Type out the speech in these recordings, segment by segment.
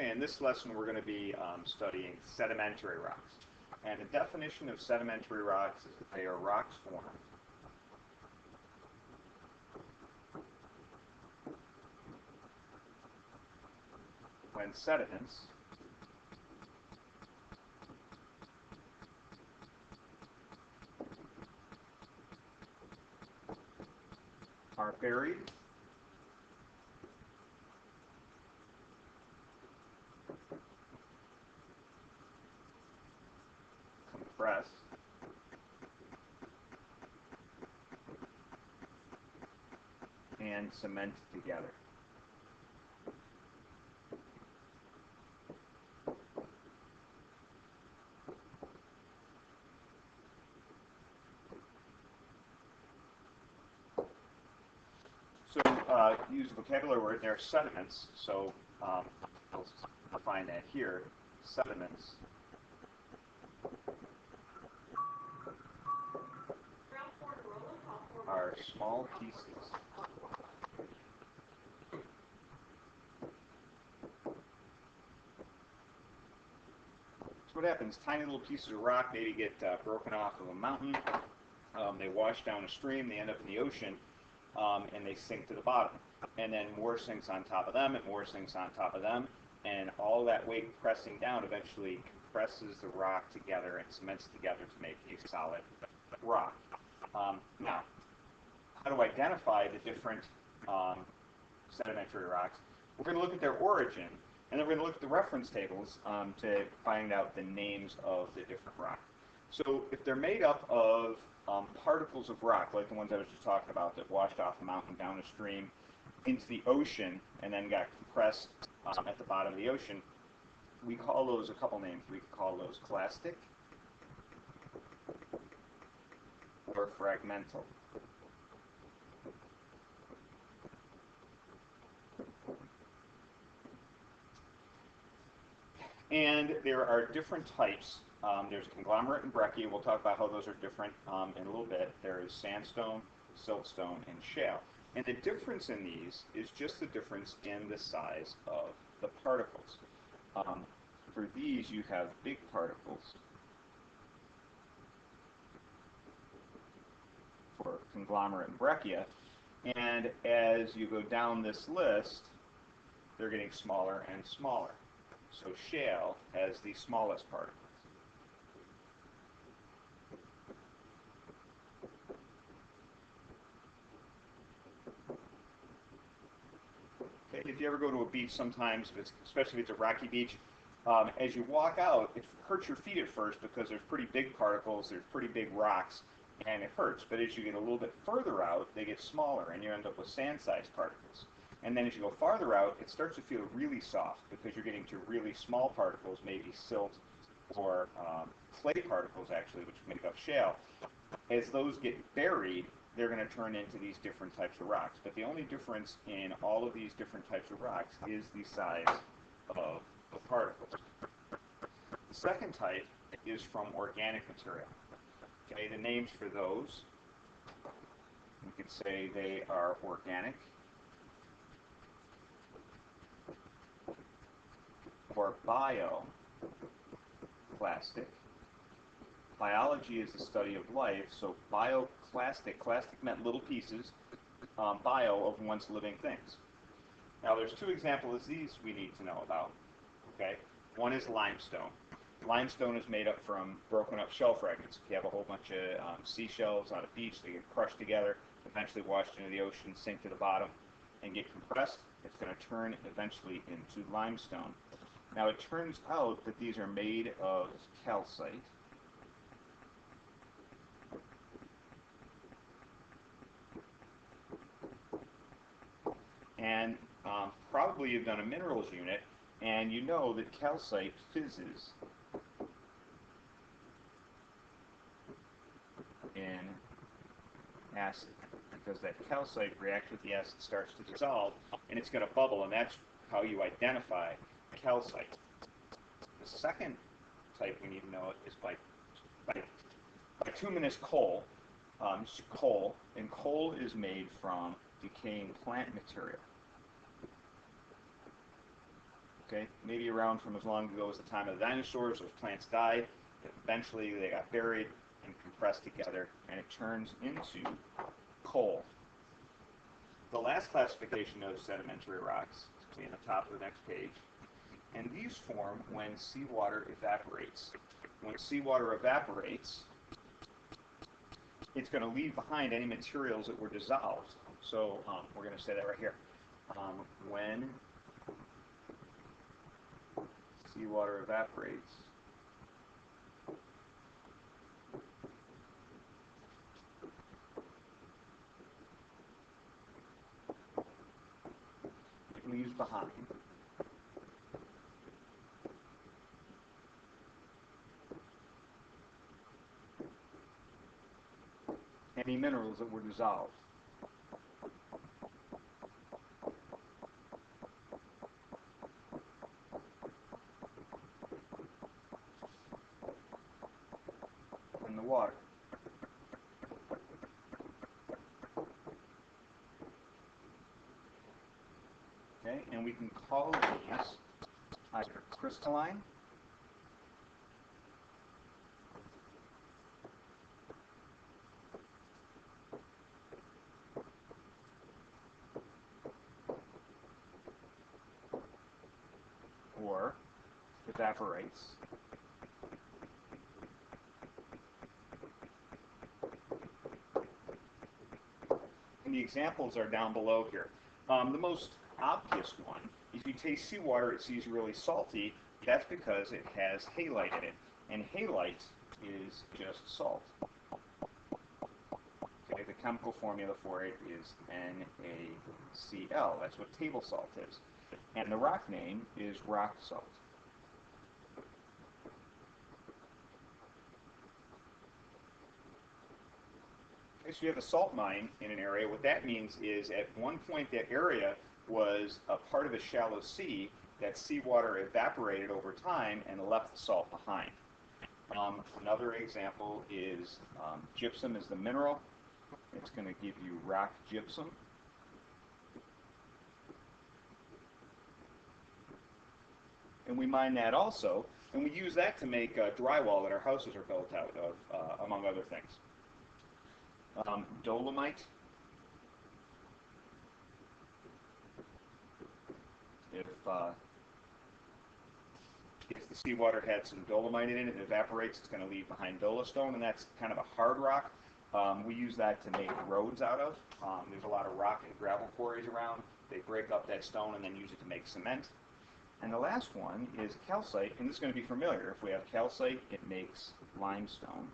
Okay, in this lesson we're going to be studying sedimentary rocks. And the definition of sedimentary rocks is that they are rocks formed when sediments are buried compressed and cemented together. So use the vocabulary word there, sediments. So we'll define that here. Sediments are small pieces So what happens, tiny little pieces of rock maybe get broken off of a mountain, they wash down a stream, they end up in the ocean, and they sink to the bottom. And then more sinks on top of them, and more sinks on top of them, and all that weight pressing down eventually compresses the rock together and cements together to make a solid rock. Now, how to identify the different sedimentary rocks? We're going to look at their origin, and then we're going to look at the reference tables to find out the names of the different rocks. So if they're made up of particles of rock, like the ones I was just talking about that washed off a mountain, down a stream, into the ocean, and then got compressed at the bottom of the ocean, we call those a couple names. We could call those clastic or fragmental. And there are different types. There's conglomerate and breccia. We'll talk about how those are different in a little bit. There is sandstone, siltstone, and shale. And the difference in these is just the difference in the size of the particles. For these, you have big particles. For conglomerate and breccia. And as you go down this list, they're getting smaller and smaller. So shale has the smallest particles. Okay, if you ever go to a beach sometimes, especially if it's a rocky beach, as you walk out, it hurts your feet at first because there's pretty big particles, there's pretty big rocks, and it hurts. But as you get a little bit further out, they get smaller, and you end up with sand-sized particles. And then as you go farther out, it starts to feel really soft because you're getting to really small particles, maybe silt or clay particles, actually, which make up shale. As those get buried, they're going to turn into these different types of rocks. But the only difference in all of these different types of rocks is the size of the particles. The second type is from organic material. Okay, the names for those, we could say they are organic or bioclastic. Biology is the study of life, so bioclastic, clastic meant little pieces, bio of once living things. Now there's two examples of these we need to know about. Okay, one is limestone. Limestone is made up from broken up shell fragments. If you have a whole bunch of seashells on a beach, they get crushed together, eventually washed into the ocean, sink to the bottom, and get compressed. It's going to turn eventually into limestone. Now it turns out that these are made of calcite. And probably you've done a minerals unit, and you know that calcite fizzes in acid, because that calcite reacts with the acid, starts to dissolve, and it's going to bubble, and that's how you identify calcite. The second type we need to know is by bituminous coal. Coal, and coal is made from decaying plant material. Okay, maybe around from as long ago as the time of the dinosaurs. Those plants died. Eventually, they got buried and compressed together, and it turns into coal. The last classification of sedimentary rocks is on the top of the next page, and these form when seawater evaporates. When seawater evaporates, it's going to leave behind any materials that were dissolved. So we're going to say that right here. When seawater evaporates, it leaves behind any minerals that were dissolved. In the water. Okay, and we can call these either crystalline or evaporates. And the examples are down below here. The most obvious one, if you taste seawater, it seems really salty. That's because it has halite in it. And halite is just salt. Okay, the chemical formula for it is NaCl. That's what table salt is. And the rock name is rock salt. Okay, so you have a salt mine in an area. What that means is at one point that area was a part of a shallow sea. That seawater evaporated over time and left the salt behind. Another example is gypsum is the mineral. It's going to give you rock gypsum. And we mine that also, and we use that to make drywall that our houses are built out of, among other things. Dolomite. If the seawater had some dolomite in it, it evaporates, it's going to leave behind dolostone, and that's kind of a hard rock. We use that to make roads out of. There's a lot of rock and gravel quarries around. They break up that stone and then use it to make cement. And the last one is calcite, and this is going to be familiar. If we have calcite, it makes limestone.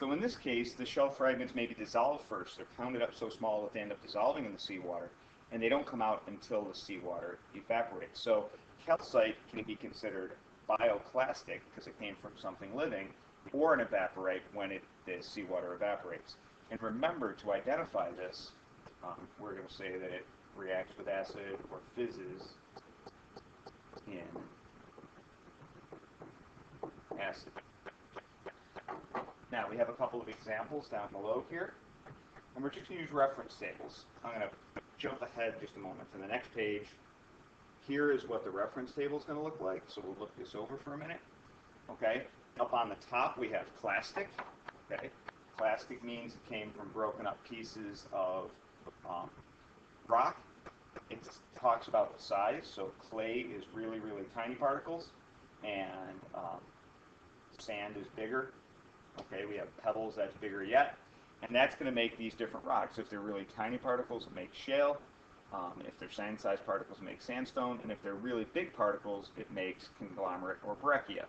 So in this case, the shell fragments may be dissolved first. They're pounded up so small that they end up dissolving in the seawater, and they don't come out until the seawater evaporates. So calcite can be considered bioclastic because it came from something living, or an evaporite when the seawater evaporates. And remember, to identify this, we're going to say that it reacts with acid or fizzes in acid. Now, we have a couple of examples down below here, and we're just going to use reference tables. I'm going to jump ahead just a moment to the next page. Here is what the reference table is going to look like, so we'll look this over for a minute. Okay, up on the top we have clastic. Okay, clastic means it came from broken up pieces of rock. It talks about the size, so clay is really, really tiny particles, and sand is bigger. Okay, we have pebbles, that's bigger yet, and that's going to make these different rocks. If they're really tiny particles, it makes shale. If they're sand-sized particles, it makes sandstone, and if they're really big particles, it makes conglomerate or breccia.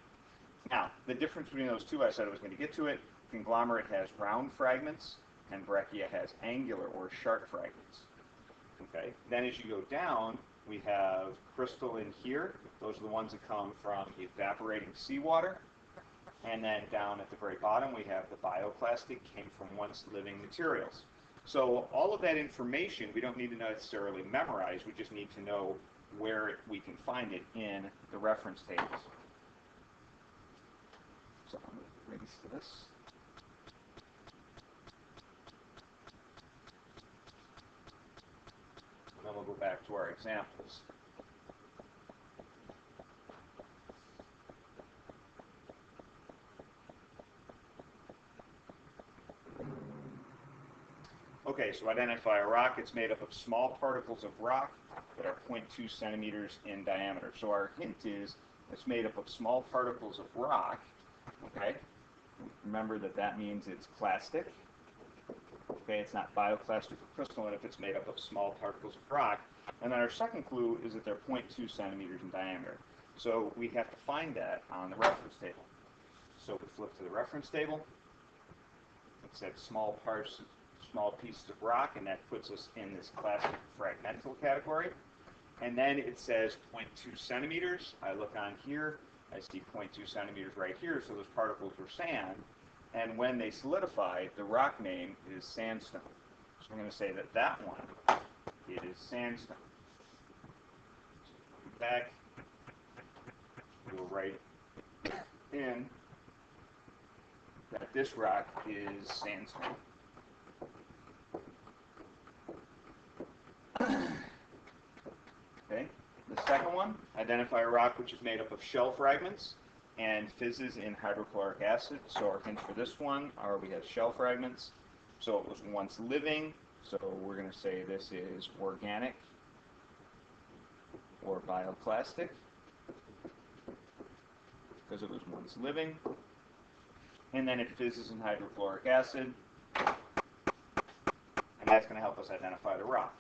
Now, the difference between those two, I said I was going to get to it. Conglomerate has round fragments, and breccia has angular or sharp fragments. Okay. Then as you go down, we have crystalline here. Those are the ones that come from evaporating seawater. And then down at the very bottom, we have the bioclastic, came from once living materials. So all of that information we don't need to necessarily memorize. We just need to know where we can find it in the reference tables. So I'm going to erase this. And then we'll we'll go back to our examples. Okay, so identify a rock. It's made up of small particles of rock that are 0.2 centimeters in diameter. So our hint is it's made up of small particles of rock. Okay, remember that means it's clastic. Okay, it's not bioclastic or crystalline if it's made up of small particles of rock. And then our second clue is that they're 0.2 centimeters in diameter. So we have to find that on the reference table. So we flip to the reference table. It said small pieces of rock, and that puts us in this classic fragmental category. And then it says 0.2 centimeters. I look on here, I see 0.2 centimeters right here, so those particles were sand. And when they solidify, the rock name is sandstone. So we're going to say that one is sandstone. So back, we'll write in that this rock is sandstone. Okay. The second one, identify a rock which is made up of shell fragments and fizzes in hydrochloric acid. So our hints for this one are we have shell fragments. So it was once living. So we're going to say this is organic or bioplastic because it was once living. And then it fizzes in hydrochloric acid. And that's going to help us identify the rock.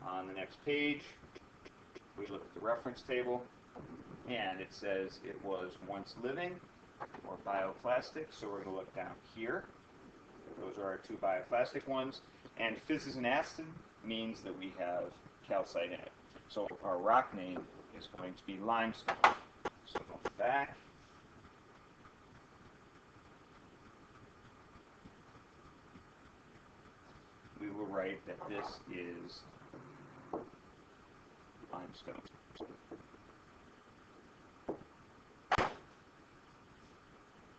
On the next page, we look at the reference table, and it says it was once living or bioplastic, so we're going to look down here. Those are our two bioplastic ones. And fizzes in acid means that we have calcite in it. So our rock name is going to be limestone. So going back. We will write that this is limestone.